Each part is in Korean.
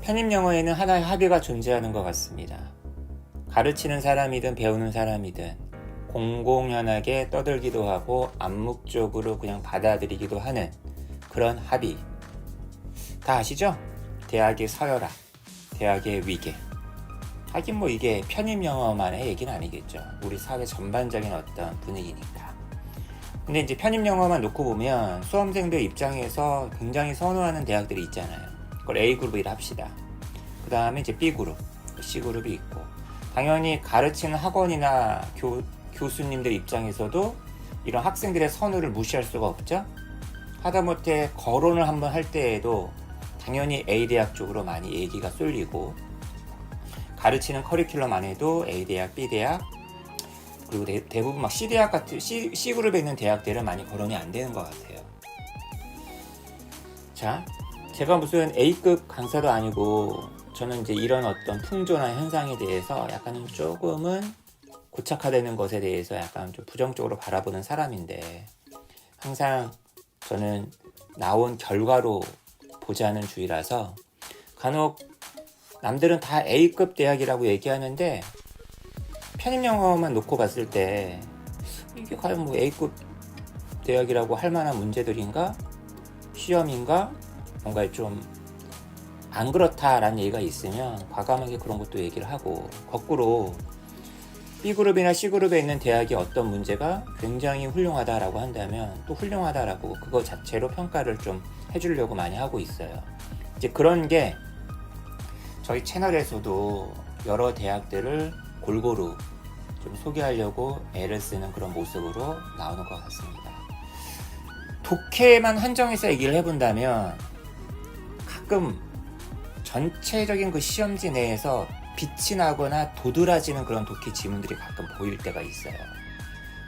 편입 영어에는 하나의 합의가 존재하는 것 같습니다. 가르치는 사람이든 배우는 사람이든 공공연하게 떠들기도 하고 암묵적으로 그냥 받아들이기도 하는 그런 합의. 다 아시죠? 대학의 서열화, 대학의 위계. 하긴 뭐 이게 편입 영어만의 얘기는 아니겠죠. 우리 사회 전반적인 어떤 분위기니까. 근데 이제 편입 영어만 놓고 보면 수험생들 입장에서 굉장히 선호하는 대학들이 있잖아요. 그걸 A그룹이라 합시다. 그 다음에 이제 B그룹, C그룹이 있고, 당연히 가르치는 학원이나 교수님들 입장에서도 이런 학생들의 선호를 무시할 수가 없죠. 하다못해 거론을 한번 할 때에도 당연히 A 대학 쪽으로 많이 얘기가 쏠리고, 가르치는 커리큘럼 안에도 A 대학, B 대학, 그리고 대부분 막 C 대학 같은 C그룹에 있는 대학들은 많이 거론이 안 되는 것 같아요. 자, 제가 무슨 A급 강사도 아니고 저는 이제 이런 어떤 풍조나 현상에 대해서 약간은 조금은 고착화되는 것에 대해서 약간 좀 부정적으로 바라보는 사람인데, 항상 저는 나온 결과로 보자는 주의라서, 간혹 남들은 다 A급 대학이라고 얘기하는데 편입 영어만 놓고 봤을 때 이게 과연 뭐 A급 대학이라고 할 만한 문제들인가? 시험인가? 뭔가 좀 안 그렇다라는 얘기가 있으면 과감하게 그런 것도 얘기를 하고, 거꾸로 B그룹이나 C그룹에 있는 대학이 어떤 문제가 굉장히 훌륭하다라고 한다면 또 훌륭하다라고 그거 자체로 평가를 좀 해주려고 많이 하고 있어요. 이제 그런 게 저희 채널에서도 여러 대학들을 골고루 좀 소개하려고 애를 쓰는 그런 모습으로 나오는 것 같습니다. 독해만 한정해서 얘기를 해본다면 가끔 전체적인 그 시험지 내에서 빛이 나거나 도드라지는 그런 독해 지문들이 가끔 보일 때가 있어요.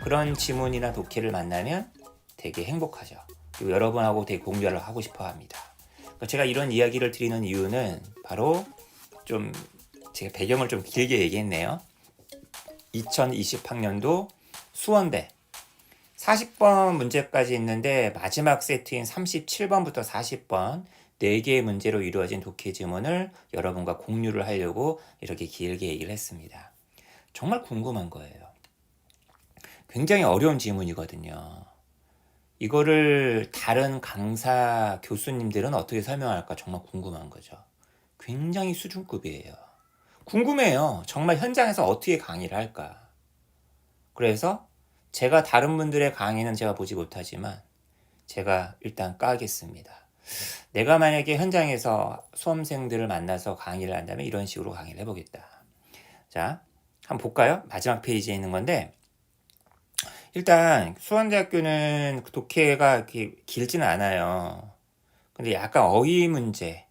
그런 지문이나 독해를 만나면 되게 행복하죠. 그리고 여러분하고 되게 공유를 하고 싶어 합니다. 그러니까 제가 이런 이야기를 드리는 이유는 바로 좀 제가 배경을 좀 길게 얘기했네요. 2020학년도 수원대 40번 문제까지 있는데 마지막 세트인 37번부터 40번 4개의 문제로 이루어진 독해 지문을 여러분과 공유를 하려고 이렇게 길게 얘기를 했습니다. 정말 궁금한 거예요. 굉장히 어려운 지문이거든요. 이거를 다른 강사 교수님들은 어떻게 설명할까 정말 궁금한 거죠. 굉장히 수준급이에요. 궁금해요. 정말 현장에서 어떻게 강의를 할까. 그래서 제가 다른 분들의 강의는 제가 보지 못하지만 제가 일단 까겠습니다. 내가 만약에 현장에서 수험생들을 만나서 강의를 한다면 이런 식으로 강의를 해보겠다. 자, 한번 볼까요? 마지막 페이지에 있는 건데, 일단 수원대학교는 독해가 이렇게 길지는 않아요. 근데 약간 어휘 문제,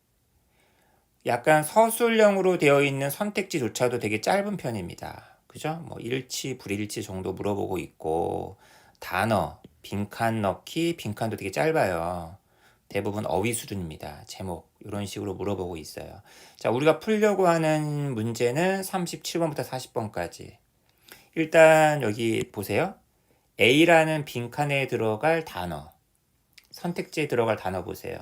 약간 서술형으로 되어 있는 선택지조차도 되게 짧은 편입니다. 그죠? 뭐 일치, 불일치 정도 물어보고 있고, 단어, 빈칸 넣기, 빈칸도 되게 짧아요. 대부분 어휘 수준입니다. 제목 이런 식으로 물어보고 있어요. 자, 우리가 풀려고 하는 문제는 37번부터 40번까지. 일단 여기 보세요. A라는 빈칸에 들어갈 단어, 선택지에 들어갈 단어 보세요.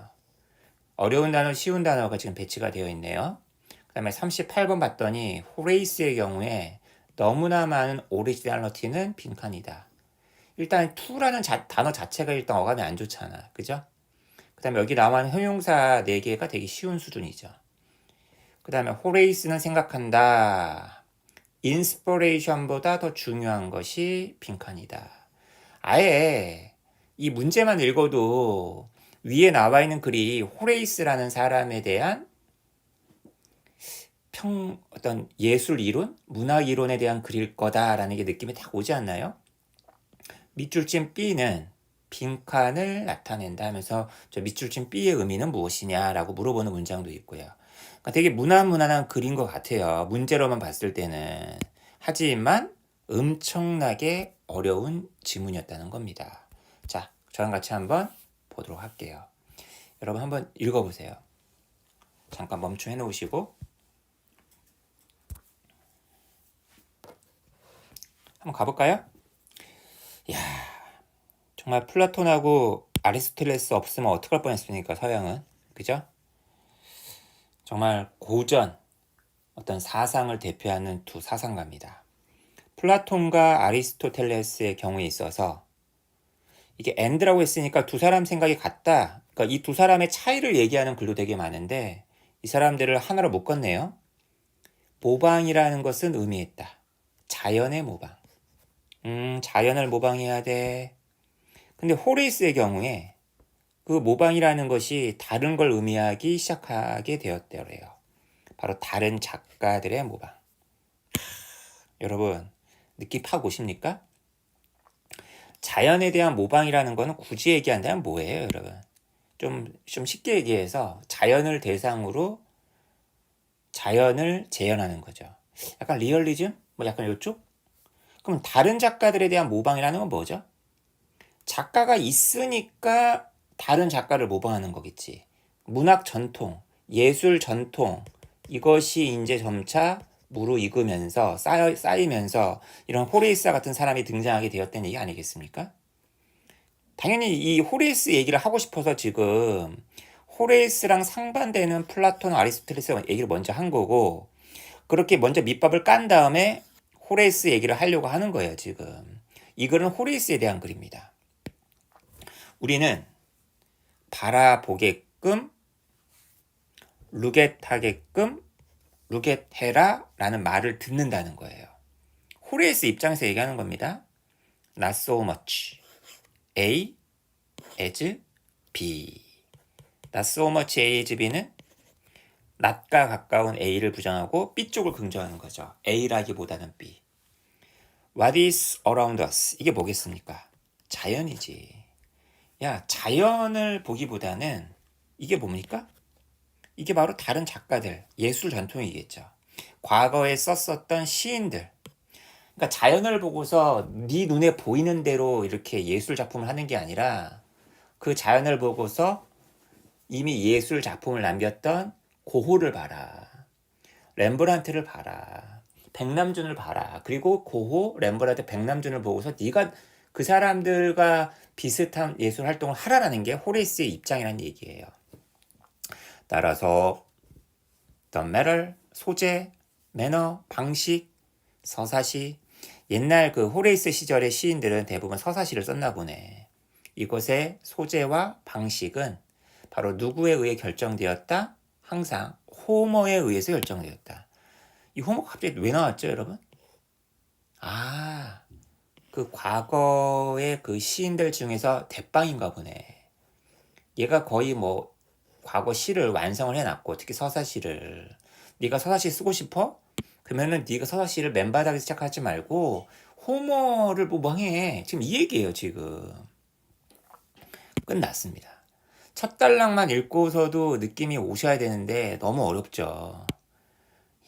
어려운 단어, 쉬운 단어가 지금 배치가 되어 있네요. 그 다음에 38번 봤더니 호레이스의 경우에 너무나 많은 오리지널리티는 빈칸이다. 일단 to라는 단어 자체가 일단 어감이 안 좋잖아. 그죠? 그 다음에 여기 나오는 형용사 4개가 되게 쉬운 수준이죠. 그 다음에 호레이스는 생각한다. 인스퍼레이션보다 더 중요한 것이 빈칸이다. 아예 이 문제만 읽어도 위에 나와 있는 글이 호레이스라는 사람에 대한 어떤 예술 이론, 문학 이론에 대한 글일 거다라는 게 느낌이 딱 오지 않나요? 밑줄친 B는 빈칸을 나타낸다 하면서 저 밑줄친 B의 의미는 무엇이냐라고 물어보는 문장도 있고요. 그러니까 되게 무난무난한 글인 것 같아요. 문제로만 봤을 때는. 하지만 엄청나게 어려운 지문이었다는 겁니다. 자, 저랑 같이 한번 보도록 할게요. 여러분 한번 읽어보세요. 잠깐 멈춤해 놓으시고 한번 가볼까요? 이야, 정말 플라톤하고 아리스토텔레스 없으면 어떡할 뻔했습니까, 서양은. 그죠? 정말 고전 어떤 사상을 대표하는 두 사상가입니다. 플라톤과 아리스토텔레스의 경우에 있어서 이게 앤드라고 했으니까 두 사람 생각이 같다. 그러니까 이 두 사람의 차이를 얘기하는 글도 되게 많은데 이 사람들을 하나로 묶었네요. 모방이라는 것은 의미했다. 자연의 모방. 자연을 모방해야 돼. 근데 호레이스의 경우에 그 모방이라는 것이 다른 걸 의미하기 시작하게 되었더래요. 바로 다른 작가들의 모방. 여러분, 느낌 파고 오십니까? 자연에 대한 모방이라는 거는 굳이 얘기한다면 뭐예요, 여러분? 좀 쉽게 얘기해서 자연을 대상으로 자연을 재현하는 거죠. 약간 리얼리즘? 뭐 약간 이쪽? 그럼 다른 작가들에 대한 모방이라는 건 뭐죠? 작가가 있으니까 다른 작가를 모방하는 거겠지. 문학 전통, 예술 전통, 이것이 이제 점차 무르익으면서 쌓이면서 이런 호레이스 같은 사람이 등장하게 되었다는 얘기 아니겠습니까? 당연히 이 호레이스 얘기를 하고 싶어서 지금 호레이스랑 상반되는 플라톤, 아리스토텔레스 얘기를 먼저 한 거고, 그렇게 먼저 밑밥을 깐 다음에 호레이스 얘기를 하려고 하는 거예요, 지금. 이 글은 호레이스에 대한 글입니다. 우리는 바라보게끔, 루겟하게끔, 루겟해라 라는 말을 듣는다는 거예요. 호레이스 입장에서 얘기하는 겁니다. Not so much. A as B. Not so much A as B는 not과 가까운 A를 부정하고 B 쪽을 긍정하는 거죠. A라기보다는 B. What is around us? 이게 뭐겠습니까? 자연이지. 야, 자연을 보기보다는 이게 뭡니까? 이게 바로 다른 작가들, 예술 전통이겠죠. 과거에 썼었던 시인들. 그러니까 자연을 보고서 네 눈에 보이는 대로 이렇게 예술 작품을 하는 게 아니라 그 자연을 보고서 이미 예술 작품을 남겼던 고호를 봐라. 렘브란트를 봐라. 백남준을 봐라. 그리고 고호, 렘브란트, 백남준을 보고서 네가 그 사람들과 비슷한 예술 활동을 하라는 게 호레이스의 입장이라는 얘기예요. 따라서 the matter, 소재, 매너, 방식, 서사시. 옛날 그 호레이스 시절의 시인들은 대부분 서사시를 썼나 보네. 이것의 소재와 방식은 바로 누구에 의해 결정되었다? 항상 호머에 의해서 결정되었다. 이 호머가 갑자기 왜 나왔죠, 여러분? 그 과거의 그 시인들 중에서 대빵인가 보네. 얘가 거의 뭐 과거 시를 완성을 해놨고, 특히 서사시를. 네가 서사시 쓰고 싶어? 그러면은 네가 서사시를 맨바닥에서 시작하지 말고 호머를 모방해. 지금 이 얘기예요, 지금. 끝났습니다. 첫 단락만 읽고서도 느낌이 오셔야 되는데 너무 어렵죠.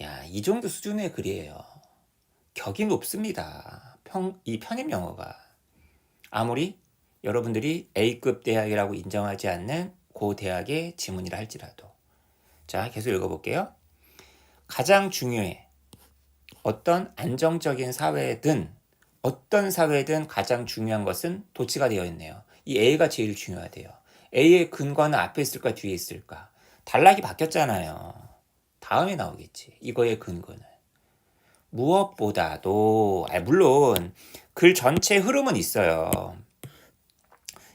야, 이 정도 수준의 글이에요. 격이 높습니다. 이 편입 영어가. 아무리 여러분들이 A급 대학이라고 인정하지 않는 고 대학의 지문이라 할지라도. 자, 계속 읽어볼게요. 가장 중요해. 어떤 안정적인 사회든 어떤 사회든 가장 중요한 것은 도치가 되어 있네요. 이 A가 제일 중요하대요. A의 근거는 앞에 있을까 뒤에 있을까? 단락이 바뀌었잖아요. 다음에 나오겠지. 이거의 근거는. 무엇보다도 물론 글 전체 흐름은 있어요.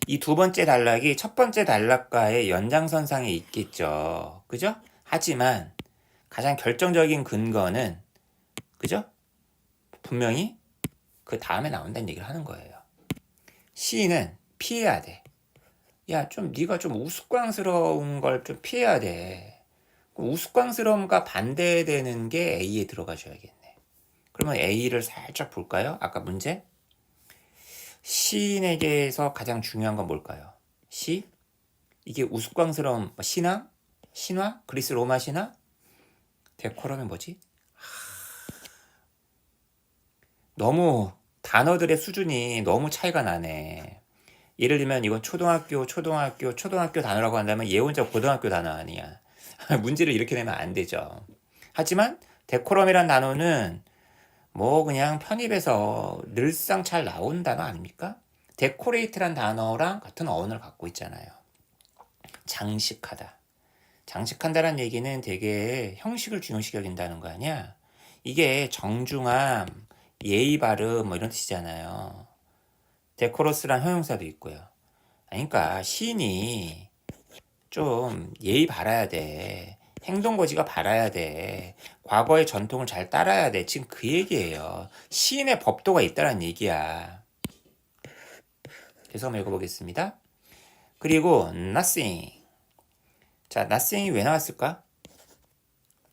이 두 번째 단락이 첫 번째 단락과의 연장선상에 있겠죠. 그죠? 하지만 가장 결정적인 근거는 그죠? 분명히 그 다음에 나온다는 얘기를 하는 거예요. 시인은 피해야 돼. 야, 좀 네가 좀 우스꽝스러운 걸 좀 피해야 돼. 우스꽝스러움과 반대되는 게 A에 들어가줘야겠네. 그러면 A를 살짝 볼까요? 아까 문제? 시인에게서 가장 중요한 건 뭘까요? 시? 이게 우스꽝스러움, 신화? 신화? 그리스 로마 신화? 데코럼이 뭐지? 너무 단어들의 수준이 너무 차이가 나네. 예를 들면 이건 초등학교 단어라고 한다면 얘 혼자 고등학교 단어 아니야. 문제를 이렇게 내면 안 되죠. 하지만 데코럼이란 단어는 뭐 그냥 편입에서 늘상 잘 나오는 단어 아닙니까? 데코레이트란 단어랑 같은 어원을 갖고 있잖아요. 장식하다. 장식한다는 얘기는 되게 형식을 중요시 여긴다는 거 아니야? 이게 정중함, 예의 바름 뭐 이런 뜻이잖아요. 데코러스란 형용사도 있고요. 그러니까 시인이 좀 예의 바라야 돼. 행동거지가 바라야 돼. 과거의 전통을 잘 따라야 돼. 지금 그 얘기예요. 시인의 법도가 있다는 얘기야. 계속 한번 읽어보겠습니다. 그리고 nothing. 자, nothing이 왜 나왔을까?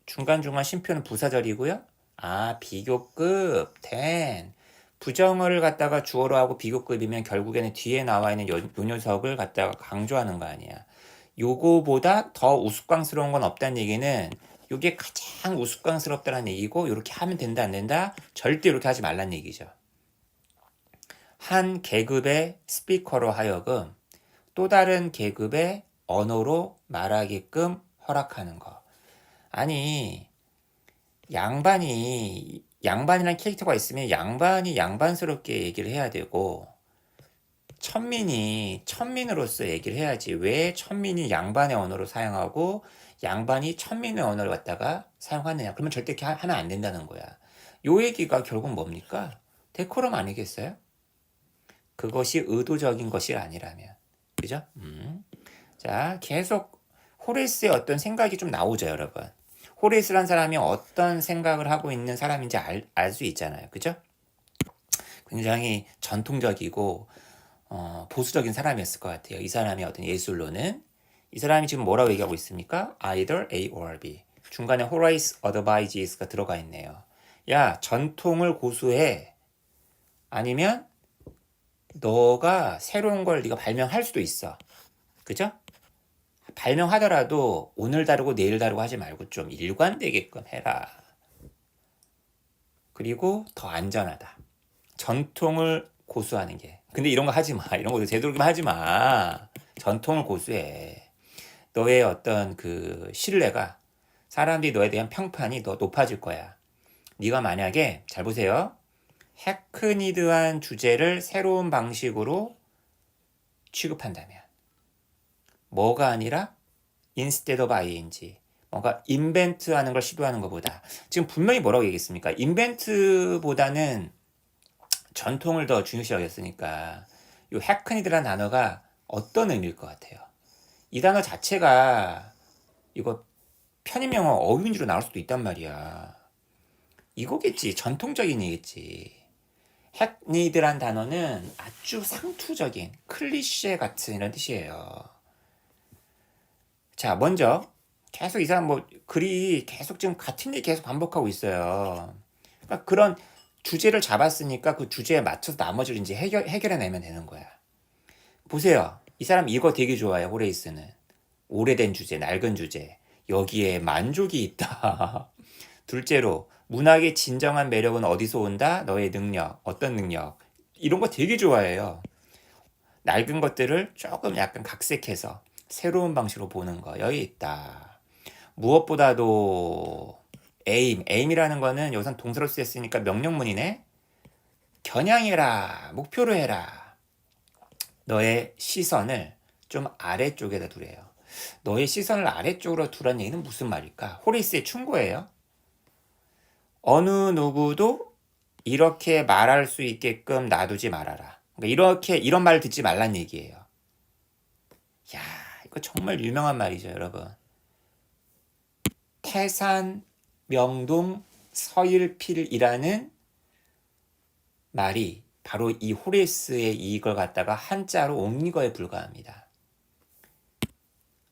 중간중간 쉼표는 부사절이고요. 아, 비교급, then. 부정어를 갖다가 주어로 하고 비교급이면 결국에는 뒤에 나와 있는 요 녀석을 갖다가 강조하는 거 아니야. 요거보다 더 우스꽝스러운 건 없다는 얘기는 요게 가장 우스꽝스럽다는 얘기고 요렇게 하면 된다 안 된다? 절대 이렇게 하지 말란 얘기죠. 한 계급의 스피커로 하여금 또 다른 계급의 언어로 말하게끔 허락하는 거. 아니 양반이라는 캐릭터가 있으면 양반이 양반스럽게 얘기를 해야 되고 천민이 천민으로서 얘기를 해야지. 왜 천민이 양반의 언어로 사용하고 양반이 천민의 언어를 갖다가 사용하느냐. 그러면 절대 이렇게 하면 안 된다는 거야. 요 얘기가 결국 뭡니까? 데코럼 아니겠어요? 그것이 의도적인 것이 아니라면. 그죠? 자, 계속 호레스의 어떤 생각이 좀 나오죠, 여러분. 호레스란 사람이 어떤 생각을 하고 있는 사람인지 알 수 있잖아요. 그죠? 굉장히 전통적이고 보수적인 사람이었을 것 같아요. 이 사람의 어떤 예술로는. 이 사람이 지금 뭐라고 얘기하고 있습니까? Either A or B. 중간에 Horace advises가 들어가 있네요. 야, 전통을 고수해. 아니면 너가 새로운 걸 네가 발명할 수도 있어. 그죠? 발명하더라도 오늘 다르고 내일 다르고 하지 말고 좀 일관되게끔 해라. 그리고 더 안전하다. 전통을 고수하는 게. 근데 이런 거 하지 마. 이런 거 되도록이면 하지 마. 전통을 고수해. 너의 어떤 그 신뢰가 사람들이 너에 대한 평판이 더 높아질 거야. 네가 만약에 잘 보세요. 해크니드한 주제를 새로운 방식으로 취급한다면 뭐가 아니라 instead of ing 뭔가 인벤트하는 걸 시도하는 것보다 지금 분명히 뭐라고 얘기했습니까? 인벤트보다는 전통을 더 중요시 여겼으니까 이 해크니드라는 단어가 어떤 의미일 것 같아요? 이 단어 자체가 이거 편입영어 어휘문제로 나올 수도 있단 말이야. 이거겠지. 전통적인 얘기겠지. 해크니드란 단어는 아주 상투적인 클리셰 같은 이런 뜻이에요. 자, 먼저 계속 이 사람 뭐 글이 계속 지금 같은 얘기 계속 반복하고 있어요. 그러니까 그런 주제를 잡았으니까 그 주제에 맞춰서 나머지를 이제 해결해내면 되는 거야. 보세요. 이 사람 이거 되게 좋아해요. 호레이스는. 오래된 주제, 낡은 주제. 여기에 만족이 있다. 둘째로 문학의 진정한 매력은 어디서 온다? 너의 능력. 어떤 능력? 이런 거 되게 좋아해요. 낡은 것들을 조금 약간 각색해서 새로운 방식으로 보는 거. 여기 있다. 무엇보다도 aim이라는 거는 여기선 동사로 쓰였으니까 명령문이네. 겨냥해라. 목표로 해라. 너의 시선을 좀 아래쪽에다 두래요. 너의 시선을 아래쪽으로 두라는 얘기는 무슨 말일까? 호레이스의 충고예요. 어느 누구도 이렇게 말할 수 있게끔 놔두지 말아라. 그러니까 이런 말 듣지 말란 얘기예요. 야, 이거 정말 유명한 말이죠, 여러분. 태산, 명동, 서일필이라는 말이 바로 이 호레스의 이걸 갖다가 한자로 옮긴 거에 불과합니다.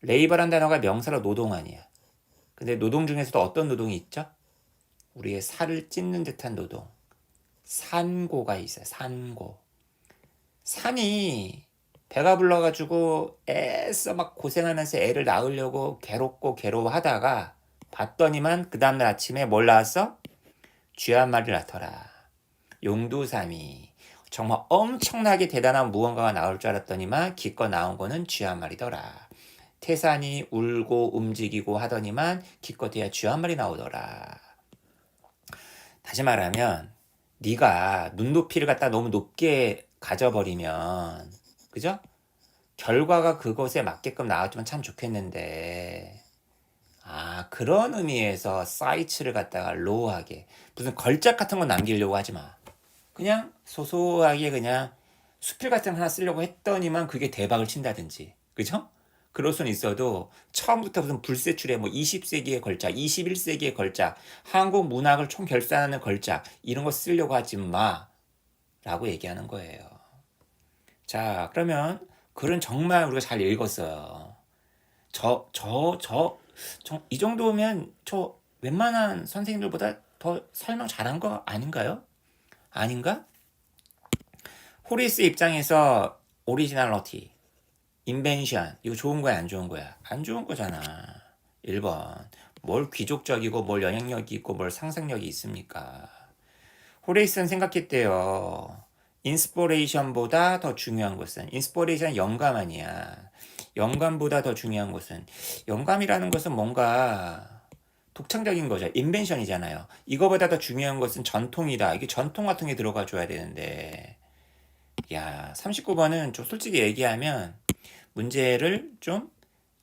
레이버란 단어가 명사로 노동 아니야. 근데 노동 중에서도 어떤 노동이 있죠? 우리의 살을 찢는 듯한 노동. 산고가 있어요. 산고. 산이 배가 불러가지고 애써 막 고생하면서 애를 낳으려고 괴롭고 괴로워하다가 봤더니만 그 다음날 아침에 뭘 낳았어? 쥐 한 마리를 낳더라. 용두삼이. 정말 엄청나게 대단한 무언가가 나올 줄 알았더니만 기껏 나온 거는 쥐 한 마리더라. 태산이 울고 움직이고 하더니만 기껏해야 쥐 한 마리 나오더라. 다시 말하면 네가 눈높이를 갖다 너무 높게 가져버리면 그죠? 결과가 그것에 맞게끔 나왔으면 참 좋겠는데 아, 그런 의미에서 사이츠를 갖다가 로우하게 무슨 걸작 같은 거 남기려고 하지 마. 그냥 소소하게 그냥 수필 같은 거 하나 쓰려고 했더니만 그게 대박을 친다든지. 그죠? 그럴 수는 있어도 처음부터 무슨 불세출의 뭐 20세기의 걸작, 21세기의 걸작, 한국 문학을 총결산하는 걸작 이런 거 쓰려고 하지 마 라고 얘기하는 거예요. 자, 그러면 글은 정말 우리가 잘 읽었어요. 이 정도면 저 웬만한 선생님들보다 더 설명 잘한 거 아닌가요? 아닌가? 호리스 입장에서 오리지널러티, 인벤션 이거 좋은 거야 안 좋은 거야? 안 좋은 거잖아. 1번 뭘 귀족적이고 뭘 영향력이 있고 뭘 상상력이 있습니까? 호레이스는 생각했대요. 인스퍼레이션보다 더 중요한 것은 인스퍼레이션 영감 아니야. 영감보다 더 중요한 것은 영감이라는 것은 뭔가 독창적인 거죠. 인벤션이잖아요. 이거보다 더 중요한 것은 전통이다. 이게 전통 같은 게 들어가 줘야 되는데 야 39번은 좀 솔직히 얘기하면 문제를 좀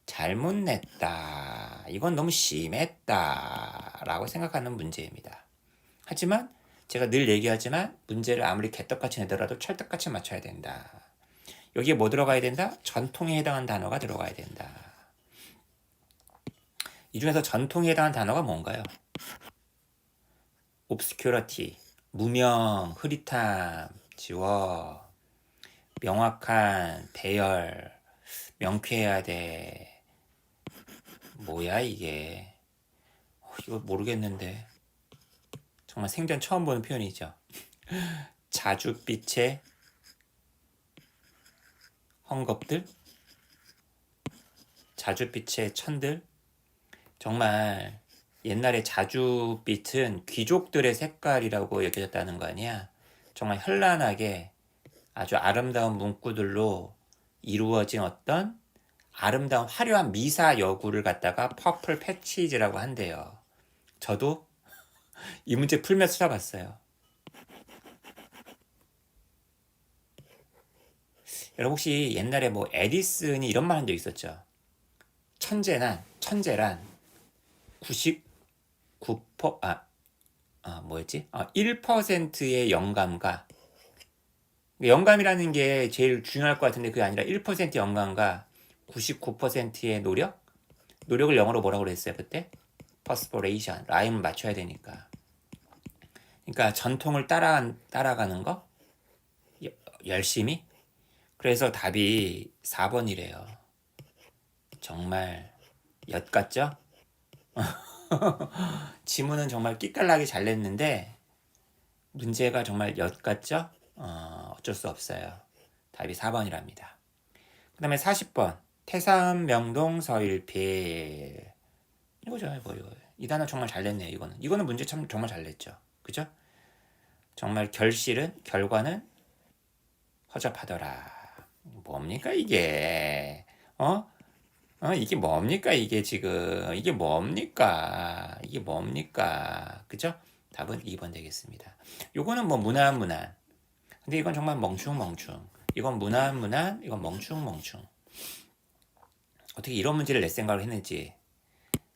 잘못 냈다. 이건 너무 심했다. 라고 생각하는 문제입니다. 하지만 제가 늘 얘기하지만 문제를 아무리 개떡같이 내더라도 찰떡같이 맞춰야 된다. 여기에 뭐 들어가야 된다? 전통에 해당하는 단어가 들어가야 된다. 이 중에서 전통에 해당하는 단어가 뭔가요? obscurity, 무명, 흐릿함, 지워, 명확한, 배열, 명쾌해야 돼. 뭐야 이게? 이거 모르겠는데. 정말 생전 처음 보는 표현이죠. 자줏빛의 헝겊들, 자줏빛의 천들. 정말 옛날에 자줏빛은 귀족들의 색깔이라고 여겨졌다는 거 아니야? 정말 현란하게 아주 아름다운 문구들로 이루어진 어떤 아름다운 화려한 미사 여구를 갖다가 퍼플 패치즈라고 한대요. 저도 이 문제 풀면서 찾아봤어요. 여러분 혹시 옛날에 뭐 에디슨이 이런 말 한 적 있었죠? 천재란 99% 뭐였지? 1%의 영감과 영감이라는 게 제일 중요할 것 같은데 그게 아니라 1% 영감과 99%의 노력을 영어로 뭐라고 그랬어요 그때? perspiration 라임을 맞춰야 되니까 그러니까 전통을 따라가는 거 열심히 그래서 답이 4번이래요 정말 엿 같죠? 지문은 정말 끼깔나게 잘 냈는데 문제가 정말 엿 같죠? 어쩔 수 없어요 답이 4번이랍니다 그 다음에 40번 태산 명동 서일필 이거죠 이거. 이 단어 정말 잘 냈네요 이거는 문제 참 정말 잘 냈죠 그죠? 정말 결과는 허접하더라 뭡니까 이게 이게 뭡니까 이게 지금 이게 뭡니까 그죠? 답은 2번 되겠습니다 요거는 뭐 무난 근데 이건 정말 멍충 이건 무난 이건 멍충 어떻게 이런 문제를 낼 생각을 했는지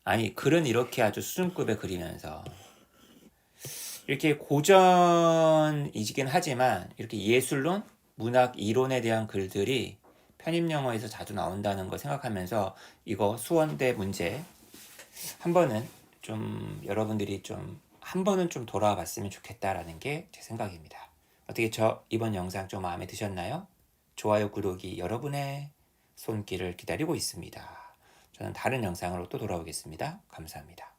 아니 글은 이렇게 아주 수준급에 그리면서 이렇게 고전이긴 하지만 이렇게 예술론, 문학 이론에 대한 글들이 편입영어에서 자주 나온다는 걸 생각하면서 이거 수원대 문제 한 번은 좀 여러분들이 좀 한 번은 좀 돌아와 봤으면 좋겠다라는 게 제 생각입니다. 어떻게 저 이번 영상 좀 마음에 드셨나요? 좋아요, 구독이 여러분의 손길을 기다리고 있습니다. 저는 다른 영상으로 또 돌아오겠습니다. 감사합니다.